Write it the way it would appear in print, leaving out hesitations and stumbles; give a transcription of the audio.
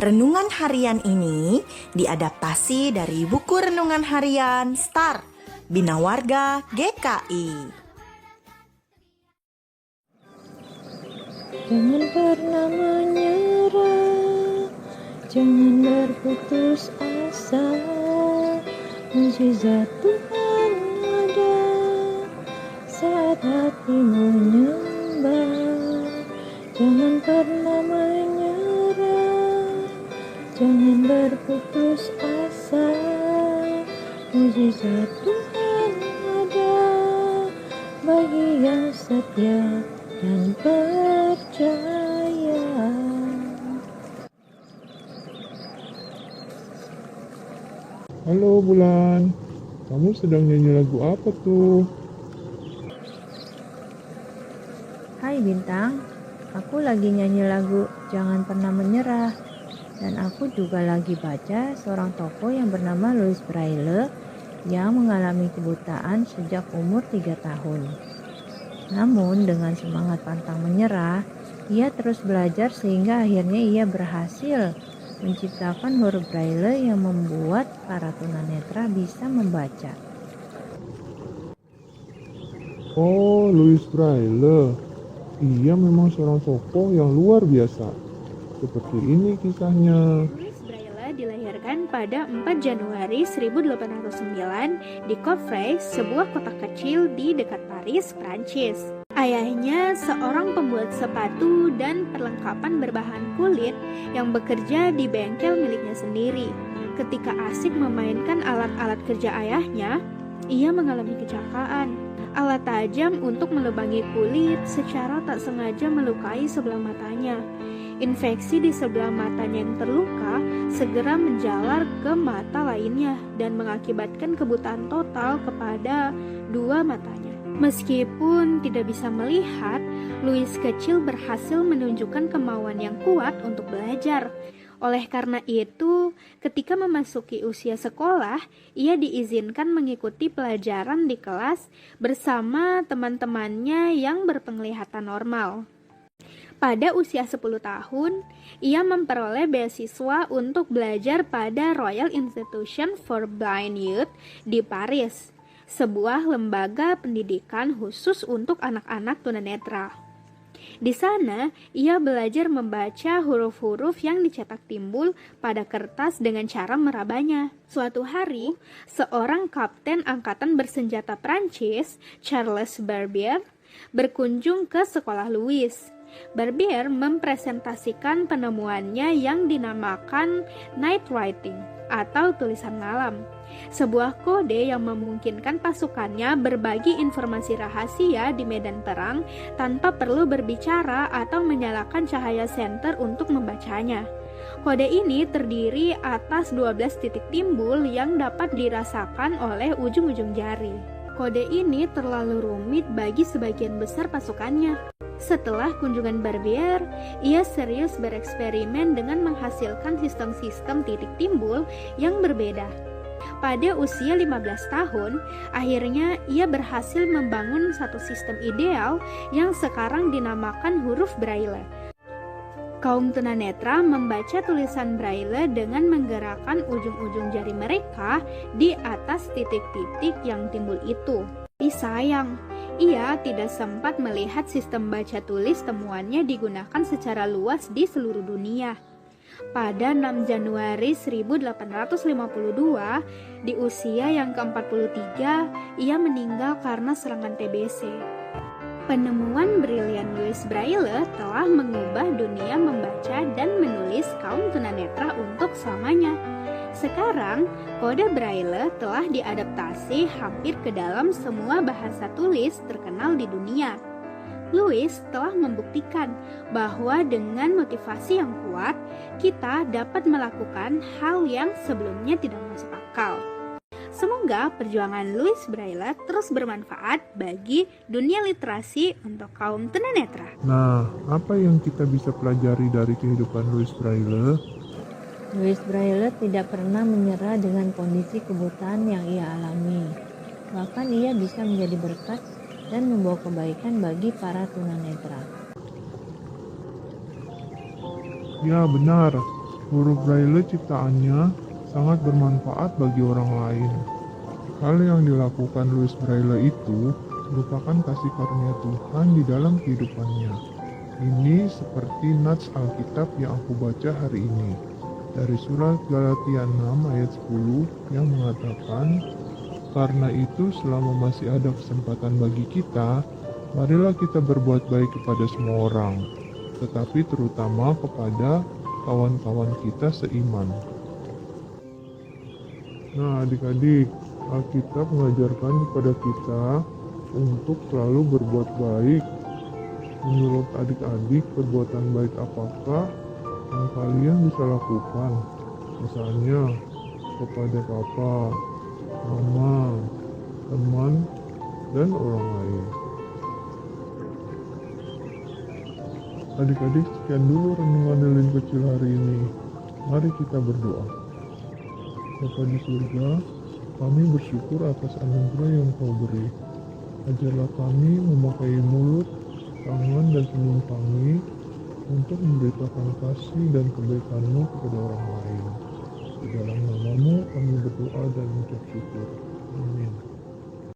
Renungan harian ini diadaptasi dari buku renungan harian Star Bina Warga GKI. Jangan pernah menyerah, jangan berputus asa. Mukjizat Tuhan ada saat hati menyembah. Jangan pernah menyerah, jangan berputus asa. Mukjizat Tuhan ada bagi yang setia dan percaya. Halo Bulan, kamu sedang nyanyi lagu apa tuh? Hai Bintang, aku lagi nyanyi lagu Jangan Pernah Menyerah. Dan aku juga lagi baca seorang tokoh yang bernama Louis Braille yang mengalami kebutaan sejak umur 3 tahun. Namun dengan semangat pantang menyerah, ia terus belajar sehingga akhirnya ia berhasil menciptakan huruf Braille yang membuat para tunanetra bisa membaca. Oh, Louis Braille. Ia memang seorang tokoh yang luar biasa. Seperti ini kisahnya. Louis Braille dilahirkan pada 4 Januari 1809 di Coffray, sebuah kota kecil di dekat Paris, Prancis. Ayahnya seorang pembuat sepatu dan perlengkapan berbahan kulit yang bekerja di bengkel miliknya sendiri. Ketika asik memainkan alat-alat kerja ayahnya, ia mengalami kecelakaan. Alat tajam untuk melubangi kulit secara tak sengaja melukai sebelah matanya. Infeksi di sebelah matanya yang terluka segera menjalar ke mata lainnya dan mengakibatkan kebutaan total kepada dua matanya. Meskipun tidak bisa melihat, Louis kecil berhasil menunjukkan kemauan yang kuat untuk belajar. Oleh karena itu, ketika memasuki usia sekolah, ia diizinkan mengikuti pelajaran di kelas bersama teman-temannya yang berpenglihatan normal. Pada usia 10 tahun, ia memperoleh beasiswa untuk belajar pada Royal Institution for Blind Youth di Paris, sebuah lembaga pendidikan khusus untuk anak-anak tunanetra. Di sana, ia belajar membaca huruf-huruf yang dicetak timbul pada kertas dengan cara merabanya. Suatu hari, seorang kapten angkatan bersenjata Prancis, Charles Barbier, berkunjung ke sekolah Louis. Barbier mempresentasikan penemuannya yang dinamakan night writing atau tulisan malam, sebuah kode yang memungkinkan pasukannya berbagi informasi rahasia di medan perang tanpa perlu berbicara atau menyalakan cahaya senter untuk membacanya. Kode ini terdiri atas 12 titik timbul yang dapat dirasakan oleh ujung-ujung jari. Kode ini terlalu rumit bagi sebagian besar pasukannya. Setelah kunjungan Barbier, ia serius bereksperimen dengan menghasilkan sistem-sistem titik timbul yang berbeda. Pada usia 15 tahun, akhirnya ia berhasil membangun satu sistem ideal yang sekarang dinamakan huruf Braille. Kaum tunanetra membaca tulisan Braille dengan menggerakkan ujung-ujung jari mereka di atas titik-titik yang timbul itu. Tapi sayang, ia tidak sempat melihat sistem baca tulis temuannya digunakan secara luas di seluruh dunia. Pada 6 Januari 1852, di usia yang ke-43, ia meninggal karena serangan TBC. Penemuan brilian Louis Braille telah mengubah dunia membaca dan menulis kaum tunanetra untuk selamanya. Sekarang, kode Braille telah diadaptasi hampir ke dalam semua bahasa tulis terkenal di dunia. Louis telah membuktikan bahwa dengan motivasi yang kuat, kita dapat melakukan hal yang sebelumnya tidak masuk akal. Semoga perjuangan Louis Braille terus bermanfaat bagi dunia literasi untuk kaum tunanetra. Nah, apa yang kita bisa pelajari dari kehidupan Louis Braille? Louis Braille tidak pernah menyerah dengan kondisi kebutaan yang ia alami. Bahkan ia bisa menjadi berkat dan membawa kebaikan bagi para tunanetra. Ya benar, Huruf Braille ciptaannya sangat bermanfaat bagi orang lain. Hal yang dilakukan Louis Braille itu merupakan kasih karunia Tuhan di dalam kehidupannya. Ini seperti nats Alkitab yang aku baca hari ini. Dari surat Galatia 6 ayat 10 yang mengatakan, "Karena itu selama masih ada kesempatan bagi kita, marilah kita berbuat baik kepada semua orang, tetapi terutama kepada kawan-kawan kita seiman." Nah, adik-adik, Alkitab mengajarkan kepada kita untuk selalu berbuat baik. Menurut adik-adik, perbuatan baik apakah yang kalian bisa lakukan? Misalnya, kepada papa, mama, teman, dan orang lain. Adik-adik, sekian dulu renungan lilin kecil hari ini. Mari kita berdoa. Bapa di surga, kami bersyukur atas anugerah yang Kau beri. Ajarlah kami memakai mulut, tangan, dan senyum kami untuk memberitakan kasih dan kebaikan-Mu kepada orang lain. Di dalam nama-Mu kami berdoa dan mengucap syukur. Amin.